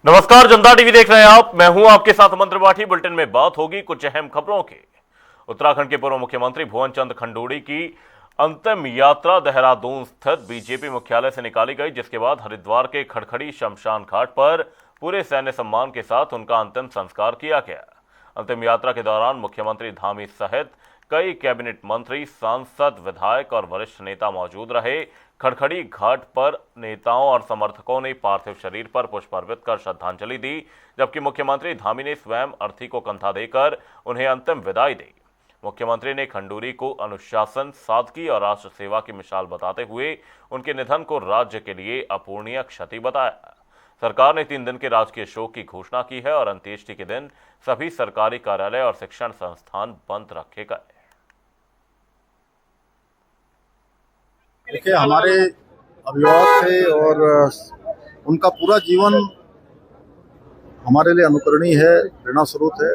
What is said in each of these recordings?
नमस्कार, जनता टीवी देख रहे हैं आप। मैं हूं आपके साथ मंत्र बाठी। बुलेटिन में बात होगी कुछ अहम खबरों की। उत्तराखंड के पूर्व मुख्यमंत्री भुवन चंद खंडूड़ी की अंतिम यात्रा देहरादून स्थित बीजेपी मुख्यालय से निकाली गई, जिसके बाद हरिद्वार के खड़खड़ी शमशान घाट पर पूरे सैन्य सम्मान के साथ उनका अंतिम संस्कार किया गया। अंतिम यात्रा के दौरान मुख्यमंत्री धामी सहित कई कैबिनेट मंत्री, सांसद, विधायक और वरिष्ठ नेता मौजूद रहे। खड़खड़ी घाट पर नेताओं और समर्थकों ने पार्थिव शरीर पर पुष्प अर्पित कर श्रद्धांजलि दी, जबकि मुख्यमंत्री धामी ने स्वयं अर्थी को कंधा देकर उन्हें अंतिम विदाई दी। मुख्यमंत्री ने खंडूड़ी को अनुशासन, सादगी और राष्ट्र सेवा की मिसाल बताते हुए उनके निधन को राज्य के लिए अपूरणीय क्षति बताया। सरकार ने 3 दिन के राजकीय शोक की घोषणा की है और अंत्येष्टि के दिन सभी सरकारी कार्यालय और शिक्षण संस्थान बंद रखे गए। देखिए, हमारे अभिभावक थे और उनका पूरा जीवन हमारे लिए अनुकरणीय है, प्रेरणास्रोत है।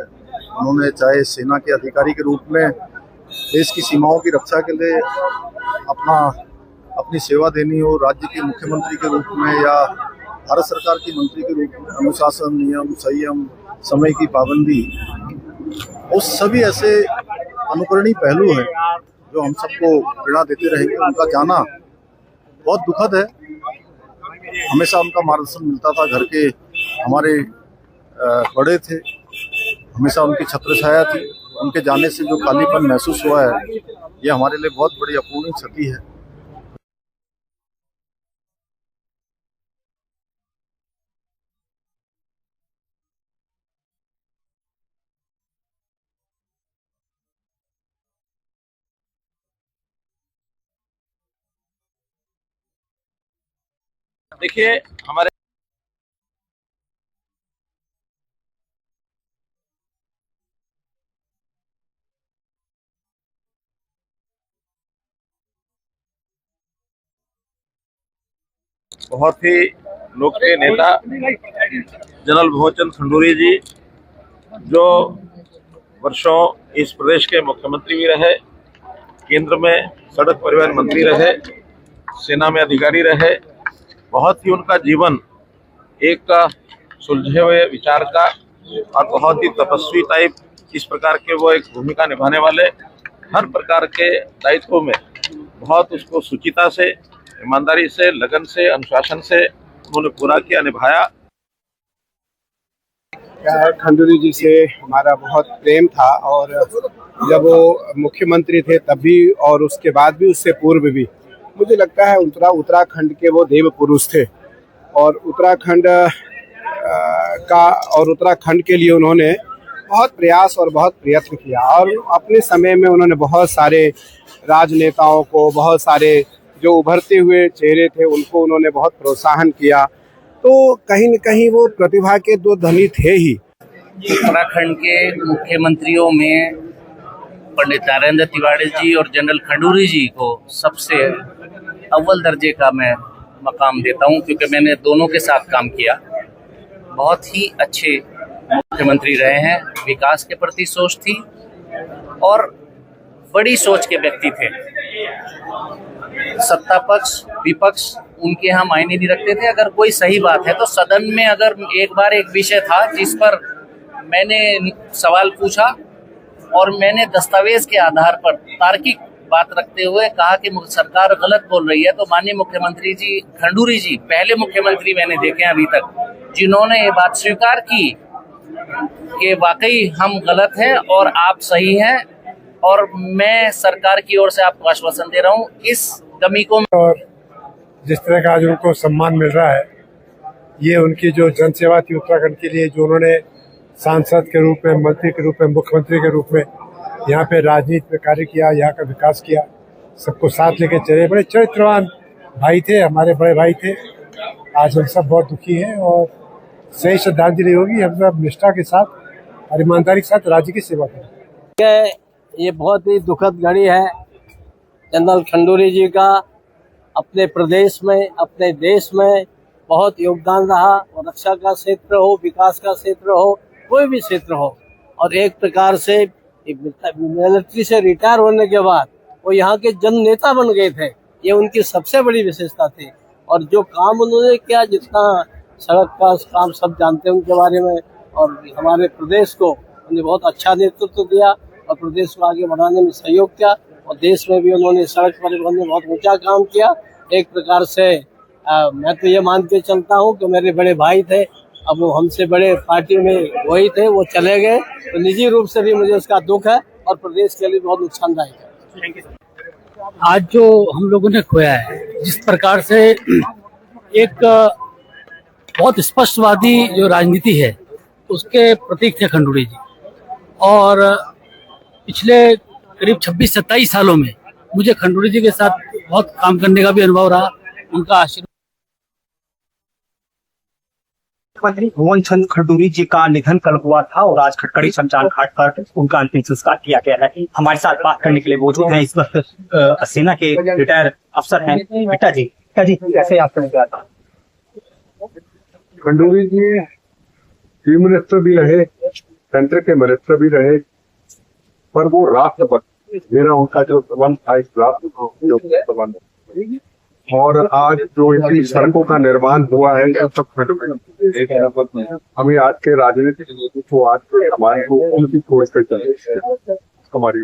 उन्होंने चाहे सेना के अधिकारी के रूप में देश की सीमाओं की रक्षा के लिए अपनी सेवा देनी हो, राज्य के मुख्यमंत्री के रूप में या भारत सरकार की मंत्री के रूप में अनुशासन, नियम, संयम, समय की पाबंदी, वो सभी ऐसे अनुकरणीय पहलू हैं जो हम सबको प्रेरणा देते रहेंगे। उनका जाना बहुत दुखद है। हमेशा उनका मार्गदर्शन मिलता था, घर के हमारे बड़े थे, हमेशा उनकी छत्रछाया थी। उनके जाने से जो खालीपन महसूस हुआ है, ये हमारे लिए बहुत बड़ी अपूरणीय क्षति है। देखिए, हमारे बहुत ही लोकप्रिय नेता जनरल भुवन चंद खंडूड़ी जी, जो वर्षों इस प्रदेश के मुख्यमंत्री भी रहे, केंद्र में सड़क परिवहन मंत्री रहे, सेना में अधिकारी रहे। बहुत ही उनका जीवन एक सुलझे हुए विचार का और बहुत ही तपस्वी टाइप, इस प्रकार के वो एक भूमिका निभाने वाले, हर प्रकार के दायित्वों में बहुत उसको सुचिता से, ईमानदारी से, लगन से, अनुशासन से उन्होंने पूरा किया, निभाया। खंडूड़ी जी से हमारा बहुत प्रेम था और जब वो मुख्यमंत्री थे तब भी और उसके बाद भी, उससे पूर्व भी, मुझे लगता है उत्तराखंड के वो देव पुरुष थे और उत्तराखंड के लिए उन्होंने बहुत प्रयास और बहुत प्रयत्न किया और अपने समय में उन्होंने बहुत सारे राजनेताओं को, बहुत सारे जो उभरते हुए चेहरे थे उनको उन्होंने बहुत प्रोत्साहन किया। तो कहीं न कहीं वो प्रतिभा के 2 धनी थे ही। उत्तराखंड के मुख्यमंत्रियों में पंडित नरेंद्र तिवारी जी और जनरल खंडूड़ी जी को सबसे अव्वल दर्जे का मैं मकाम देता हूं, क्योंकि मैंने दोनों के साथ काम किया। बहुत ही अच्छे मुख्यमंत्री रहे हैं, विकास के प्रति सोच थी और बड़ी सोच के व्यक्ति थे। सत्ता पक्ष, विपक्ष उनके यहाँ मायने नहीं रखते थे। अगर कोई सही बात है तो सदन में, अगर एक विषय था जिस पर मैंने सवाल पूछा और मैंने दस्तावेज के आधार पर तार्किक बात रखते हुए कहा कि सरकार गलत बोल रही है, तो माननीय मुख्यमंत्री जी खंडूड़ी जी पहले मुख्यमंत्री मैंने देखे हैं अभी तक जिन्होंने ये बात स्वीकार की कि वाकई हम गलत हैं और आप सही हैं, और मैं सरकार की ओर से आपको आश्वासन दे रहा हूँ इस कमी को। और जिस तरह का आज उनको सम्मान मिल रहा है, ये उनकी जो जनसेवा थी उत्तराखंड के लिए, जो उन्होंने सांसद के रूप में, मंत्री के रूप में, मुख्यमंत्री के रूप में यहाँ पे राजनीति में कार्य किया, यहाँ का विकास किया, सबको साथ लेके चले। बड़े चरित्रवान भाई थे, हमारे बड़े भाई थे। आज हम सब बहुत दुखी हैं और सही श्रद्धांजलि होगी। हम सब निष्ठा के साथ और ईमानदारी के साथ राज्य की सेवा करें। ये बहुत ही दुखद घड़ी है। जनरल खंडूड़ी जी का अपने प्रदेश में, अपने देश में बहुत योगदान रहा, और रक्षा का क्षेत्र हो, विकास का क्षेत्र हो, कोई भी क्षेत्र हो। और एक प्रकार से मिलिट्री से रिटायर होने के बाद वो यहाँ के जन नेता बन गए थे। ये उनकी सबसे बड़ी विशेषता थी। और जो काम उन्होंने किया, जितना सड़क का काम सब जानते हैं उनके बारे में, और हमारे प्रदेश को उन्होंने बहुत अच्छा नेतृत्व दिया और प्रदेश को आगे बढ़ाने में सहयोग किया, और देश में भी उन्होंने सड़क परिवहन में बहुत ऊंचा काम किया। एक प्रकार से मैं तो ये मान के चलता हूँ कि मेरे बड़े भाई थे, अब वो हमसे बड़े पार्टी में वही थे, वो चले गए, तो निजी रूप से भी मुझे उसका दुख है और प्रदेश के लिए बहुत नुकसानदायक है। आज जो हम लोगों ने खोया है, जिस प्रकार से एक बहुत स्पष्टवादी जो राजनीति है उसके प्रतीक थे खंडूड़ी जी, और पिछले करीब 26-27 सालों में मुझे खंडूड़ी जी के साथ बहुत काम करने का भी अनुभव रहा। उनका आशीर्वाद। मुख्यमंत्री भुवन चंद्र खंडूरी जी का निधन कल हुआ था और आज खटखड़ी शमशान घाट पर उनका अंतिम संस्कार किया गया है। हमारे साथ बात करने के लिए मौजूद हैं इस वक्त सेना के रिटायर अफसर हैं बिट्टा जी। बिट्टा जी, कैसे याद करने गया था? खंडूरी जी चीफ मिनिस्टर भी रहे, सेंटर के मिनिस्टर भी रहे, पर वो राष्ट्रपति, मेरा उनका जो संबंध था इस राष्ट्र जो संबंध, और आज जो इतनी सड़कों का निर्माण हुआ है हमें आज के राजनीतिक लोगों को, आज के समाज को उनकी खोज कर चले हमारी।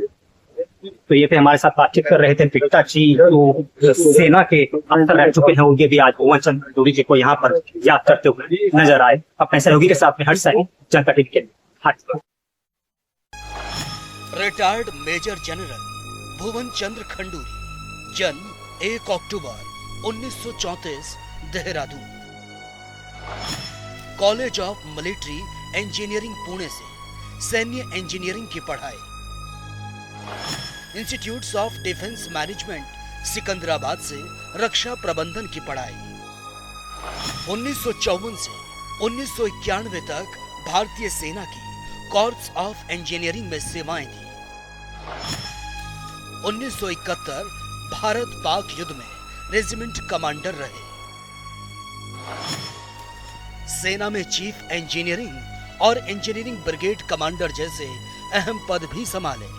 तो ये थे हमारे साथ बातचीत कर रहे थे बिट्टा जी, तो सेना के अफसर रह चुके हैं, उनके भी आज भुवन चंद्र खंडूरी जी को यहाँ पर याद करते हुए नजर आए। अपने सहयोगी के साथ में हर्ष सैनी, जनता टीवी के हाथ। रिटायर्ड मेजर जनरल भुवन चंद्र खंडूरी, जन्म 1 अक्टूबर 1934, Dehradun. College of military engineering Pune से सैन्य इंजीनियरिंग की पढ़ाई, institutes of defence management Secunderabad से रक्षा प्रबंधन की पढ़ाई। 1954 से 1991 तक भारतीय सेना की कॉर्प्स ऑफ इंजीनियरिंग में सेवाएं दी। 1971 भारत पाक युद्ध में रेजिमेंट कमांडर रहे। सेना में चीफ इंजीनियरिंग और इंजीनियरिंग ब्रिगेड कमांडर जैसे अहम पद भी संभाले।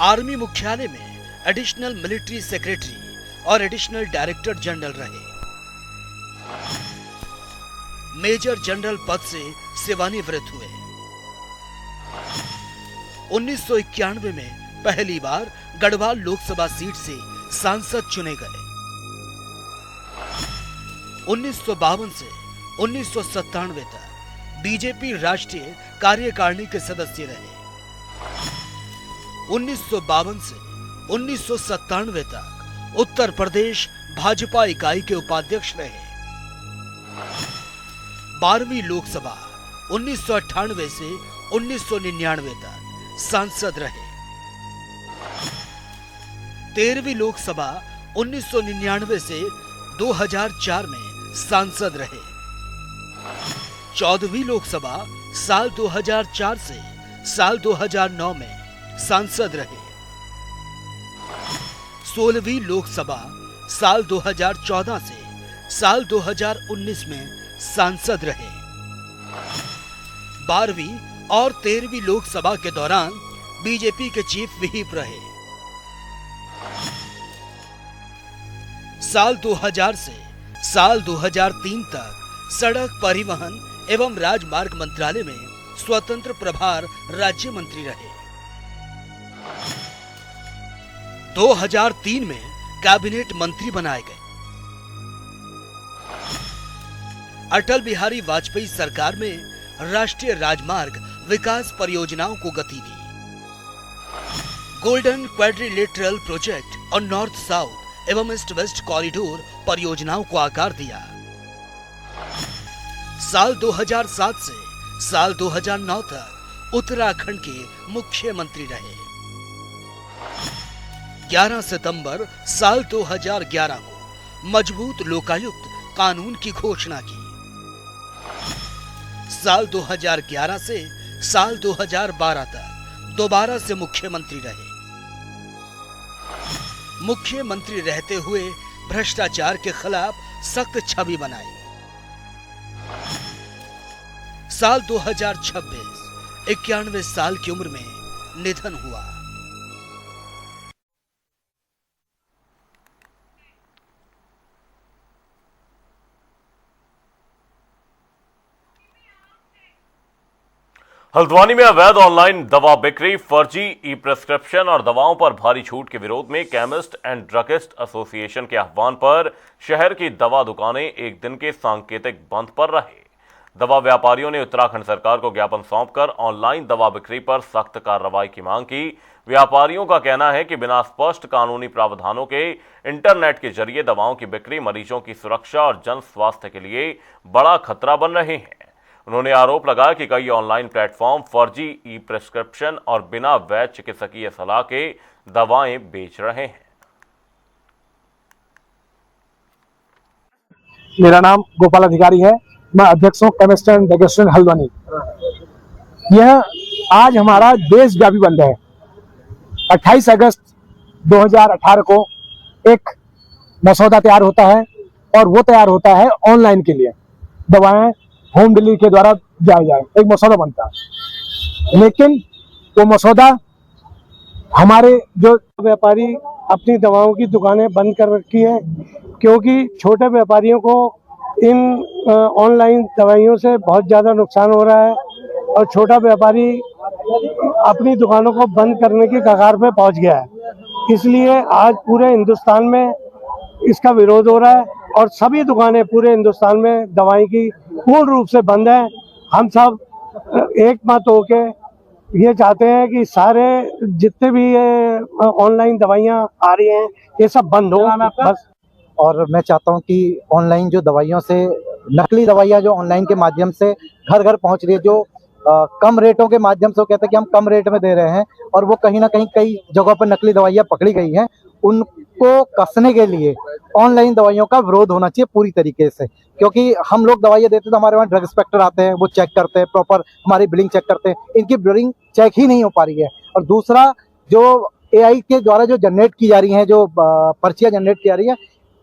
आर्मी मुख्यालय में एडिशनल मिलिट्री सेक्रेटरी और एडिशनल डायरेक्टर जनरल रहे। मेजर जनरल पद से सेवानिवृत्त हुए। 1991 में पहली बार गढ़वाल लोकसभा सीट से सांसद चुने गए। 1952 से 1997 तक बीजेपी राष्ट्रीय कार्यकारिणी के सदस्य रहे। 1952 से 1997 तक उत्तर प्रदेश भाजपा इकाई के उपाध्यक्ष रहे। 12वीं लोकसभा 1998 से 1999 तक सांसद रहे। 13वीं लोकसभा 1999 से 2004 में सांसद रहे। 14वीं लोकसभा साल 2004 से साल 2009 में सांसद रहे। 16वीं लोकसभा साल 2014 से साल 2019 में सांसद रहे। 12वीं और 13वीं लोकसभा के दौरान बीजेपी के चीफ व्हिप रहे। साल 2000 से साल 2003 तक सड़क परिवहन एवं राजमार्ग मंत्रालय में स्वतंत्र प्रभार राज्य मंत्री रहे। 2003 में कैबिनेट मंत्री बनाए गए। अटल बिहारी वाजपेयी सरकार में राष्ट्रीय राजमार्ग विकास परियोजनाओं को गति दी। गोल्डन क्वाड्रिलेटरल प्रोजेक्ट और नॉर्थ साउथ एवं ईस्ट वेस्ट कॉरिडोर परियोजनाओं को आकार दिया। साल 2007 से साल 2009 तक उत्तराखंड के मुख्यमंत्री रहे। 11 सितंबर साल 2011 को मजबूत लोकायुक्त कानून की घोषणा की। साल 2011 से साल 2012 तक दोबारा से मुख्यमंत्री रहे। मुख्यमंत्री रहते हुए भ्रष्टाचार के खिलाफ सख्त छवि बनाई। साल 2026 91 साल की उम्र में निधन हुआ। हल्द्वानी में अवैध ऑनलाइन दवा बिक्री, फर्जी ई प्रिस्क्रिप्शन और दवाओं पर भारी छूट के विरोध में केमिस्ट एंड ड्रगिस्ट एसोसिएशन के आह्वान पर शहर की दवा दुकानें एक दिन के सांकेतिक बंद पर रहे। दवा व्यापारियों ने उत्तराखंड सरकार को ज्ञापन सौंपकर ऑनलाइन दवा बिक्री पर सख्त कार्रवाई की मांग की। व्यापारियों का कहना है कि बिना स्पष्ट कानूनी प्रावधानों के इंटरनेट के जरिए दवाओं की बिक्री मरीजों की सुरक्षा और जन स्वास्थ्य के लिए बड़ा खतरा बन रहे हैं। उन्होंने आरोप लगाया कि कई ऑनलाइन प्लेटफॉर्म फर्जी ई प्रिस्क्रिप्शन और बिना वैध चिकित्सकीय सलाह के दवाएं बेच रहे हैं। मेरा नाम गोपाल अधिकारी है, मैं अध्यक्ष हूँ केमिस्ट एंड ड्रगिस्ट हल्द्वानी। यह आज हमारा देशव्यापी बंद है। 28 अगस्त 2018 को एक मसौदा तैयार होता है और वो तैयार होता है ऑनलाइन के लिए, दवाएं होम डिलीवरी के द्वारा जाए एक मसौदा बनता है। लेकिन वो मसौदा हमारे जो व्यापारी अपनी दवाओं की दुकानें बंद कर रखी है, क्योंकि छोटे व्यापारियों को इन ऑनलाइन दवाइयों से बहुत ज़्यादा नुकसान हो रहा है और छोटा व्यापारी अपनी दुकानों को बंद करने की कगार पे पहुंच गया है। इसलिए आज पूरे हिंदुस्तान में इसका विरोध हो रहा है और सभी दुकानें पूरे हिंदुस्तान में दवाई की पूर्ण रूप से बंद है। हम सब एक मत होके ये चाहते हैं कि सारे जितने भी ये ऑनलाइन दवाइयाँ आ रही हैं ये सब बंद हो बस। और मैं चाहता हूँ कि ऑनलाइन जो दवाइयों से, नकली दवाइयाँ जो ऑनलाइन के माध्यम से घर घर पहुँच रही है, जो कम रेटों के माध्यम से वो कहते हैं कि हम कम रेट में दे रहे हैं और वो कहीं ना कहीं कई जगहों पर नकली दवाइयाँ पकड़ी गई हैं, उनको कसने के लिए ऑनलाइन दवाइयों का विरोध होना चाहिए पूरी तरीके से। क्योंकि हम लोग दवाइयाँ देते तो हमारे वहाँ ड्रग इंस्पेक्टर आते हैं, वो चेक करते हैं, प्रॉपर हमारी बिलिंग चेक करते हैं। इनकी बिलिंग चेक ही नहीं हो पा रही है। और दूसरा, जो AI के द्वारा जो जनरेट की जा रही हैं, जो पर्चियाँ जनरेट की जा रही है,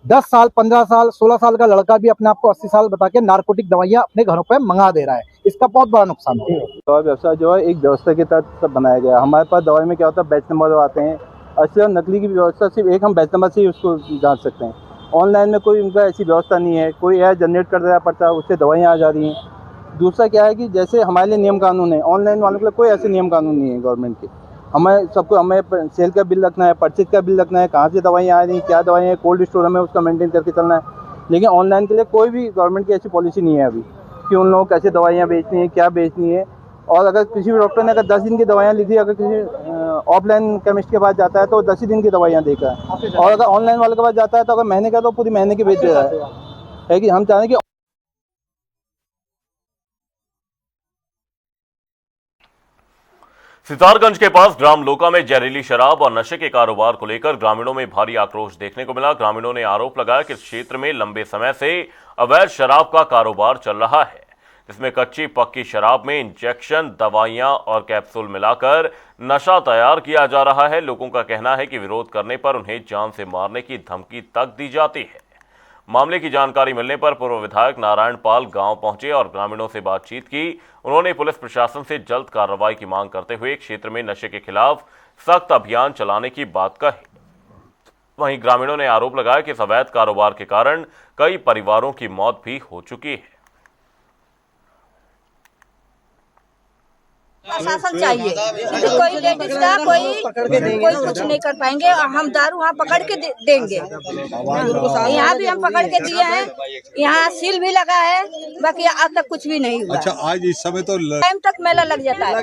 10 साल 15 साल 16 साल का लड़का भी अपने आप को 80 साल बता के नारकोटिक दवाइयाँ अपने घरों पे मंगा दे रहा है। इसका बहुत बड़ा नुकसान है। दवा व्यवसाय जो है एक व्यवस्था के तहत सब बनाया गया है। हमारे पास दवाई में क्या होता है, बैच नंबर आते हैं। असली और नकली की व्यवस्था सिर्फ एक हम बैच नंबर से ही उसको जांच सकते हैं। ऑनलाइन में कोई उनका ऐसी व्यवस्था नहीं है। कोई AI जनरेट कर देना पड़ता है, उससे दवाइयाँ आ जा रही हैं। दूसरा क्या है कि जैसे हमारे लिए नियम कानून है, ऑनलाइन वालों के लिए कोई ऐसे नियम कानून नहीं है गवर्नमेंट के। हमें सेल का बिल रखना है, परचेज का बिल रखना है, कहाँ से दवाइयाँ आ रही हैं, क्या दवाइयाँ, कोल्ड स्टोर हमें उसका मेंटेन करके चलना है। लेकिन ऑनलाइन के लिए कोई भी गवर्नमेंट की ऐसी पॉलिसी नहीं है अभी कि उन लोगों को कैसे दवाइयाँ बेचनी है, क्या बेचनी है। और अगर किसी भी डॉक्टर ने अगर 10 दिन की दवाइयाँ लिखी, अगर किसी ऑफलाइन केमिस्ट के पास जाता है तो 10 ही दिन की दवाइयाँ देगा है। और अगर ऑनलाइन वाले के पास जाता है तो अगर महीने का तो पूरी महीने की बेच दे रहा है कि हम चाहें कि सितारगंज के पास ग्राम लोका में जहरीली शराब और नशे के कारोबार को लेकर ग्रामीणों में भारी आक्रोश देखने को मिला। ग्रामीणों ने आरोप लगाया कि इस क्षेत्र में लंबे समय से अवैध शराब का कारोबार चल रहा है, जिसमें कच्ची पक्की शराब में इंजेक्शन, दवाइयां और कैप्सूल मिलाकर नशा तैयार किया जा रहा है। लोगों का कहना है कि विरोध करने पर उन्हें जान से मारने की धमकी तक दी जाती है। मामले की जानकारी मिलने पर पूर्व विधायक नारायण पाल गांव पहुंचे और ग्रामीणों से बातचीत की। उन्होंने पुलिस प्रशासन से जल्द कार्रवाई की मांग करते हुए क्षेत्र में नशे के खिलाफ सख्त अभियान चलाने की बात कही। वहीं ग्रामीणों ने आरोप लगाया कि इस अवैध कारोबार के कारण कई परिवारों की मौत भी हो चुकी है। प्रशासन चाहिए, कोई लेडीज का कोई कुछ नहीं कर पाएंगे। हम दारू वहाँ पकड़ के देंगे। यहाँ भी हम पकड़ के दिए हैं, यहाँ सील भी लगा है, बाकी आज तक कुछ भी नहीं हुआ। अच्छा, आज इस समय तो टाइम तक मेला लग जाता है।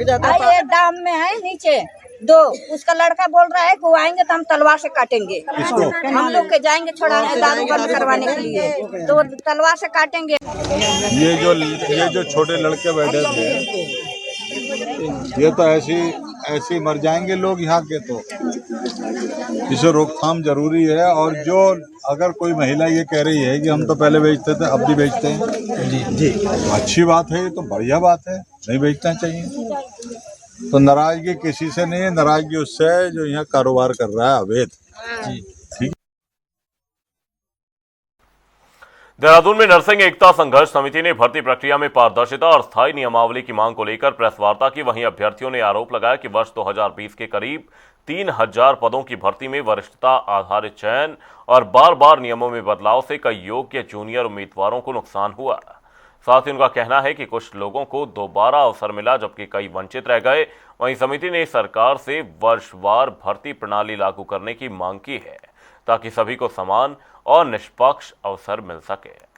ये डाम में है नीचे दो, उसका लड़का बोल रहा है कि वो आएंगे तो हम तलवार से काटेंगे। हम लोग के जाएंगे छुड़ाने, दारू बंद करवाने के लिए, तो तलवार से काटेंगे। ये जो छोटे लड़के बैठे थे, ये तो ऐसी मर जाएंगे लोग यहाँ के, तो इसे रोकथाम जरूरी है। और जो अगर कोई महिला ये कह रही है कि हम तो पहले बेचते थे अब भी बेचते हैं, जी तो अच्छी बात है, ये तो बढ़िया बात है, नहीं बेचना चाहिए। तो नाराजगी किसी से नहीं है, नाराजगी उससे है जो यहाँ कारोबार कर रहा है अवैध। जी ठीक। देहरादून में नर्सिंग एकता संघर्ष समिति ने भर्ती प्रक्रिया में पारदर्शिता और स्थायी नियमावली की मांग को लेकर प्रेस वार्ता की। वहीं अभ्यर्थियों ने आरोप लगाया कि वर्ष 2020 के करीब 3000 पदों की भर्ती में वरिष्ठता आधारित चयन और बार बार नियमों में बदलाव से कई योग्य जूनियर उम्मीदवारों को नुकसान हुआ। साथ ही उनका कहना है कि कुछ लोगों को दोबारा अवसर मिला जबकि कई वंचित रह गए। वहीं समिति ने सरकार से वर्षवार भर्ती प्रणाली लागू करने की मांग की है ताकि सभी को समान और निष्पक्ष अवसर मिल सके।